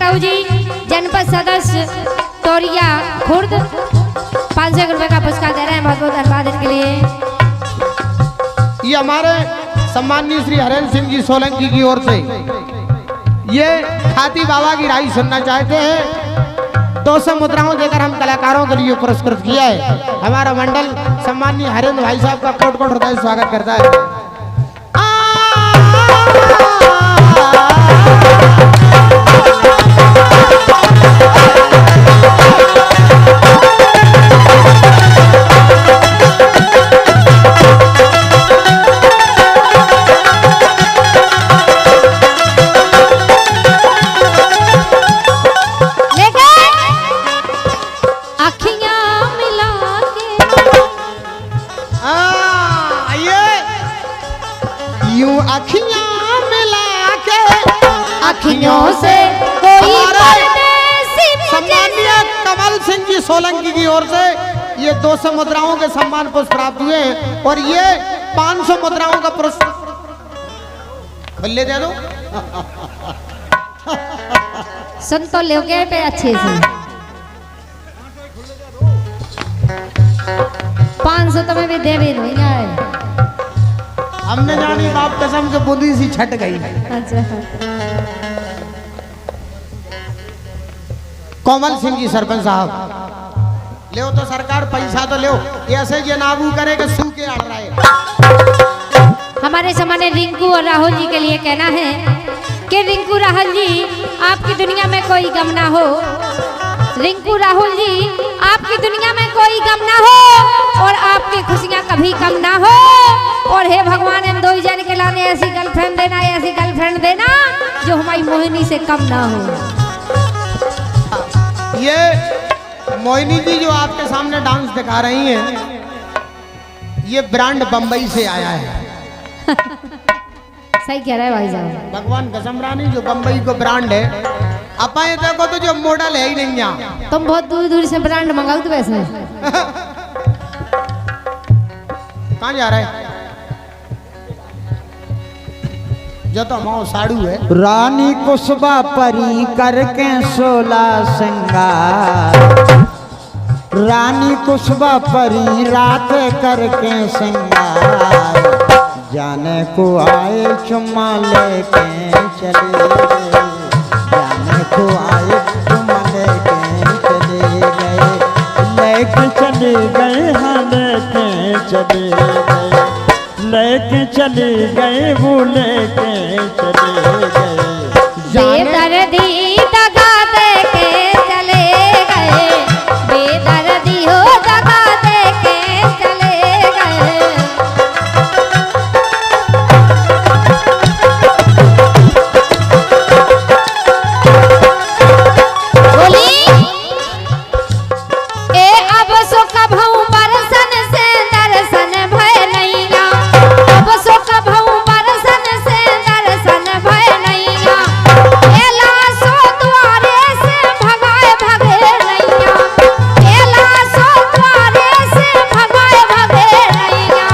साहू जी, जनपद सदस्य तोरिया खुर्द, 500 रुपए का पुरस्कार दे रहे हैं। बहुत बहुत धन्यवाद इनके लिए। ये हमारे सम्माननीय श्री हरेंद्र सिंह जी सोलंकी की ओर से ये खाती बाबा की राय सुनना चाहते हैं। 200 मुद्राओं देकर हम कलाकारों के लिए पुरस्कृत किया है। हमारा मंडल सम्माननीय हरेंद्र भाई साहब का कोट कोट हृदय स्वागत करता है। से कोई सम्माननीय कमल सिंह जी सोलंकी की ओर से ये 200 मुद्राओं के सम्मान पुरस्कार प्राप्त हुए हैं और ये 500 मुद्राओं का पुरस्कार खुले दे दो। सुन तो लोगे पे अच्छे से 500 तो मैं भी दे भी नहीं है। हमने जानी बाप कसम से बुद्धि सी छट गई। अच्छा कमल सिंह जी सरपंच साहब ले तो सरकार पैसा तो ले ऐसे ये नाबू करे कि सूखे अड़ रहा है। हमारे सामने रिंकू और राहुल जी के लिए कहना है कि रिंकू राहुल जी आपकी दुनिया में कोई गम ना हो। रिंकू राहुल जी आपकी दुनिया में कोई गम ना हो और आपकी खुशियां कभी कम ना हो। और हे भगवान इन दो जन के लाने ऐसी गर्लफ्रेंड देना, ऐसी गर्लफ्रेंड देना जो हमारी मोहिनी से कम ना हो। ये मोहिनी जी जो आपके सामने डांस दिखा रही हैं, ये ब्रांड बंबई से आया है। सही कह रहा है भाई साहब। भगवान कसम रानी जो बंबई को ब्रांड है। अपा ये देखो तो जो मॉडल है ही नहीं यहाँ। तुम बहुत दूर दूर से ब्रांड मंगाओ तो वैसे कहाँ जा रहा है? जो तो हमारा साड़ू है। रानी कुसबा परी करके 16 श्रृंगार, रानी कुसबा परी रात करके श्रृंगार, जाने को आए चुम्मा लेके चले गए, जाने को आए चुम्मा लेके चले गए, लेके चले गए, हाँ लेके चले गए, लेके चले गए, वो लेके चले गए। बेदर्दी दगा दे के चले गए, बेदर्दी हो दगा दे के चले गए। बोली ए अब सो कभऊ बरसन से दर्शन भय नैया, अब सो कभऊ बरसन से दर्शन भय नैया, एला सो द्वारे से भगाए भगे नैया, एला सो द्वारे से भगाए भगे नैया।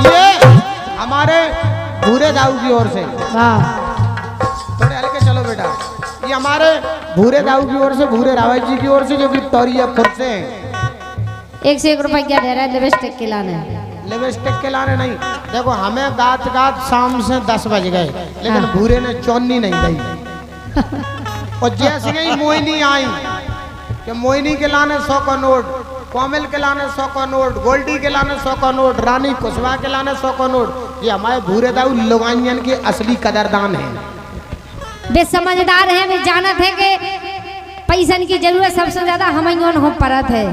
ये हमारे भूरे दाऊ की ओर से, वाह थोड़े हल्के चलो बेटा। ये हमारे भूरे दाऊ की ओर से, भूरे रावत जी की ओर से जो विक्टोरिया खुद से 1 से 1 रुपया क्या दे रहा है लिपस्टिक के लाने? लिपस्टिक के लाने नहीं। देखो हमें गात गात शाम से 10 बज गए, लेकिन हाँ। भूरे ने चौनी नहीं दी। और जैसे ही मोहिनी आई कि मोहिनी के लाने 100 का नोट, कोमल के लाने 100 का नोट, गोल्डी के लाने 100 का नोट, रानी कुशवा के लाने 100 का नोट। ये हमारे भूरे दाऊ लोगानियन के असली कदरदान है। वे समझदार हैं, वे जानत है कि पैसन की जरूरत सबसे ज्यादा हमें हो परत है।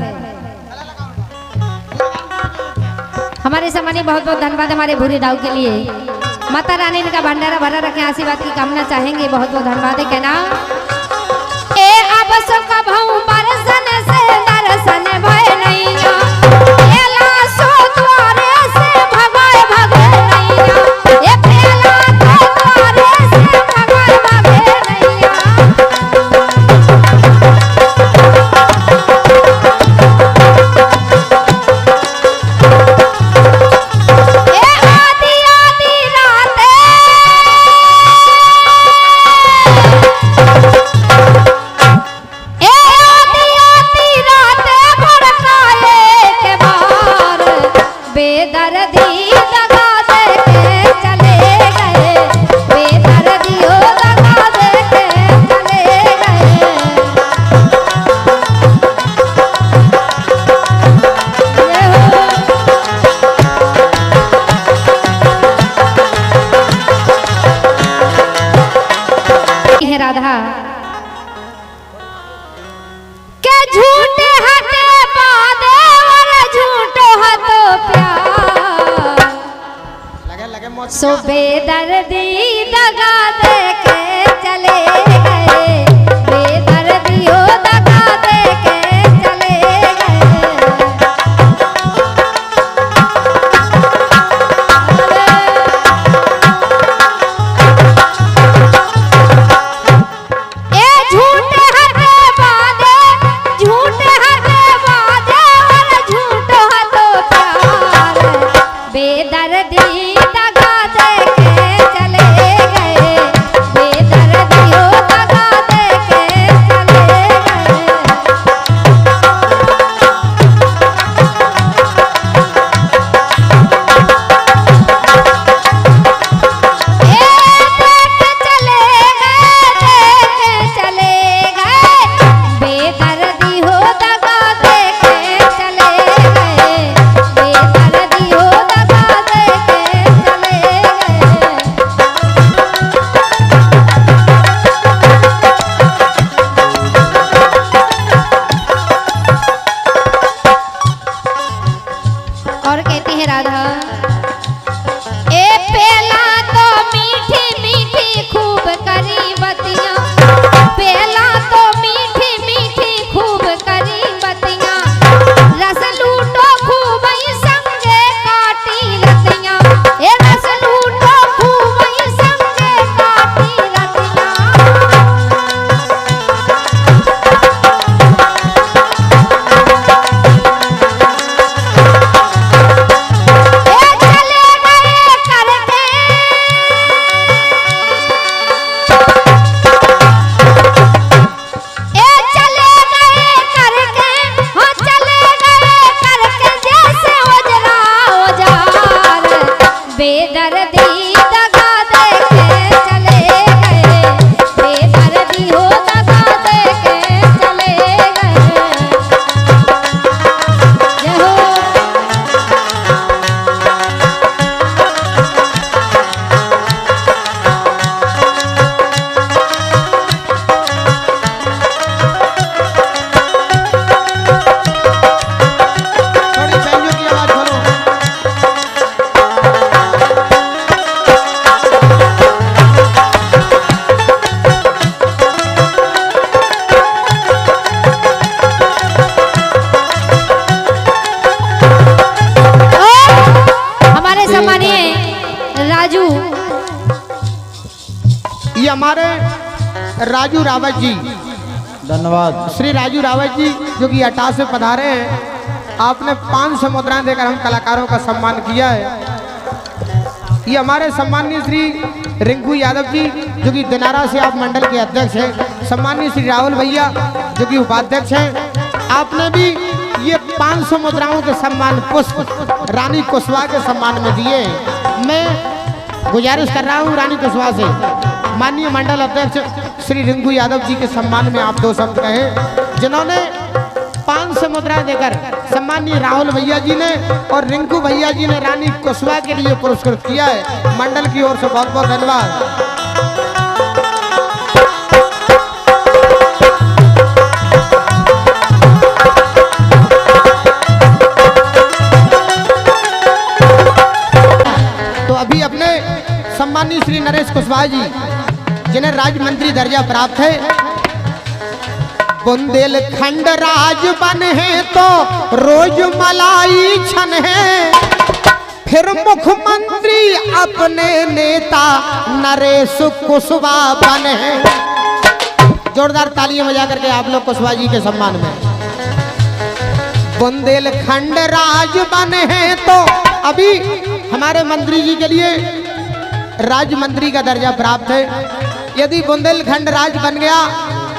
हमारे सामने बहुत बहुत धन्यवाद हमारे भूरे दाऊ के लिए। माता रानी इनका भंडारा भरा रखे, आशीर्वाद की कामना चाहेंगे। बहुत बहुत धन्यवाद है। कहना ए अब सो कभऊ बरसन से दर्शन भय नैया, एला सो द्वारे से भगाए भगे नैया, ए एला सो द्वारे से भगाए भगे नैया। सो बेदर्दी दगा दे के चले गए, बेदर्दी हो दगा दे के चले गए। ए झूठे हटे वादे, झूठे हटे वादे और झूठ हो तो प्यार, बेदर्दी दगा दे के चले गए, बेदर्दी हो दगा दे के चले गए। ए देख चले गए, बेदर्दी हो दगा दे के चले गए, बेदर्दी हो दगा दे के चले गए। और कहती है राधा, ए पेला तो मीठी मीठी खूब करी बतियां, पेला तो मीठी मीठी खूब करी बतियां, रस लूटो खूब ही संगे काटी रतियां, ए रस लूटो खूब ही संगे काटी रतियां। ए चले गए करके, ए चले गए करके, हाँ चले गए करके जैसे ओजरा ओजार, बेदर्दी दगा दे के चले गए, बेदर्दी हो दगा दे के चले गए। जय हो। थोड़ी बैंजो की आवाज सुनो। हमारे सम्मानीय राजू, ये हमारे राजू रावत जी, धन्यवाद। श्री राजू रावत जी जो कि अटा से पधारे हैं। आपने 500 मुद्राएं देकर हम कलाकारों का सम्मान किया है। ये हमारे सम्मानीय श्री रिंकू यादव जी जो कि दिनारा से आप मंडल के अध्यक्ष हैं। सम्मानीय श्री राहुल भैया जो कि उपाध्यक्ष हैं। आपने भी ये 500 मुद्राओं के सम्मान पुष्प रानी कुशवाहा के सम्मान में दिए। मैं गुजारिश कर रहा हूँ रानी कुशवाहा से, माननीय मंडल अध्यक्ष श्री रिंकू यादव जी के सम्मान में आप 2 शब्द कहें, जिन्होंने 500 मुद्राएं देकर सम्मानीय राहुल भैया जी ने और रिंकू भैया जी ने रानी कुशवाहा के लिए पुरस्कृत किया है। मंडल की ओर से बहुत बहुत धन्यवाद। तो अभी अपने सम्मानीय श्री नरेश कुशवाहा जी जिन्हें राज्य मंत्री दर्जा प्राप्त है, बुंदेलखंड राज बन है तो रोज मलाई छन है, फिर मुख्यमंत्री अपने नेता नरेश कुशवाहा बन है। जोरदार तालियां बजा करके आप लोग कुशवाहा जी के सम्मान में। बुंदेलखंड राज बन है तो अभी हमारे मंत्री जी के लिए राज्य मंत्री का दर्जा प्राप्त है। यदि बुंदेलखंड राज बन गया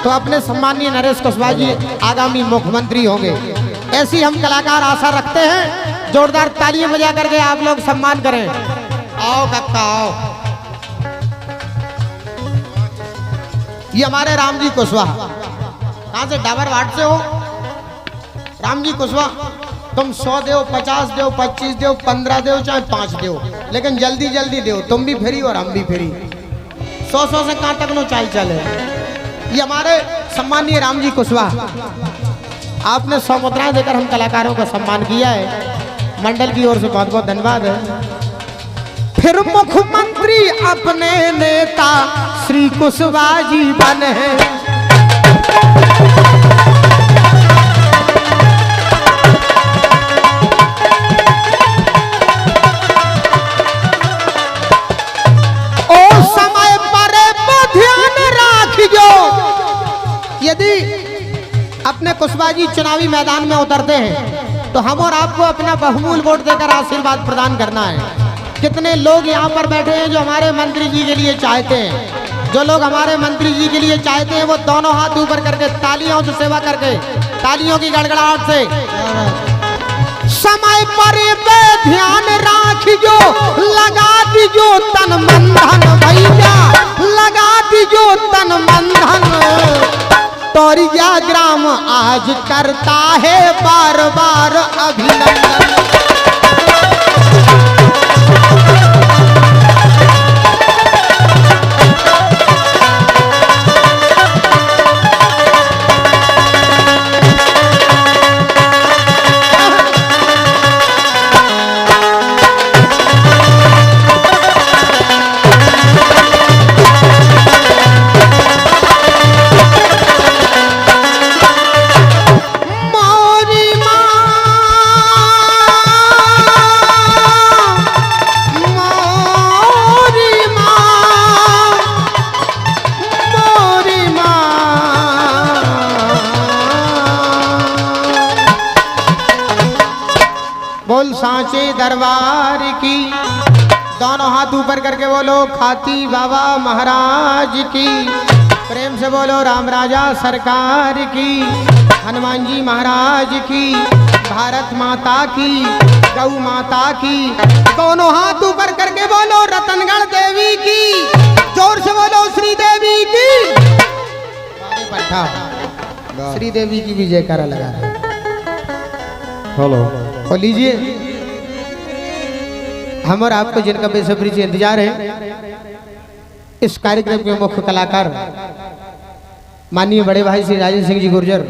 तो अपने सम्मानीय नरेश कुशवाहा जी आगामी मुख्यमंत्री होंगे, ऐसी हम कलाकार आशा रखते हैं। जोरदार तालियां बजा करके आप लोग सम्मान करें। आओ कक्का आओ। ये हमारे राम जी कुशवाहा, कहाँ से? डाबर वार्ड से हो। राम जी कुशवाहा, तुम 100 दो, 50 दो, 25 दो, 15 दो, चाहे 5 दो, लेकिन जल्दी जल्दी दो। तुम भी फ्री और हम भी फ्री। 100 से कहाँ तक नो चाल चले। ये हमारे सम्मानीय राम जी कुशवाहा, आपने 100 मुद्राएं देकर हम कलाकारों का सम्मान किया है। मंडल की ओर से बहुत बहुत धन्यवाद है। फिर मुख्यमंत्री अपने नेता श्री कुशवाहा जी बने। यदि अपने कुशवाहा जी चुनावी मैदान में उतरते हैं तो हम और आपको अपना बहुमूल्य वोट देकर आशीर्वाद प्रदान करना है। कितने लोग यहाँ पर बैठे हैं जो हमारे मंत्री जी के लिए चाहते हैं। जो लोग हमारे मंत्री जी के लिए चाहते हैं वो दोनों हाथ ऊपर करके तालियों से सेवा करके, तालियों की गड़गड़ाहट से समय पर ध्यान राखियो, लगा दीजो तन मन धन भैया, लगा दीजो तन मन धन। तोरिया ग्राम आज करता है बार बार अभिनंदन। बोल सांचे दरबार की, दोनों हाथ ऊपर करके बोलो खाती बाबा महाराज की। प्रेम से बोलो राम राजा सरकार की, हनुमान जी महाराज की, भारत माता की, गौ माता की। दोनों हाथ ऊपर करके बोलो रतनगढ़ देवी की, जोर से बोलो श्री देवी की। श्री देवी की भी जयकारा लगा रहे। हेलो और लीजिए, हम और आपको जिनका बेसब्री से इंतजार है, इस कार्यक्रम के मुख्य कलाकार माननीय बड़े भाई श्री राजेंद्र सिंह जी गुर्जर,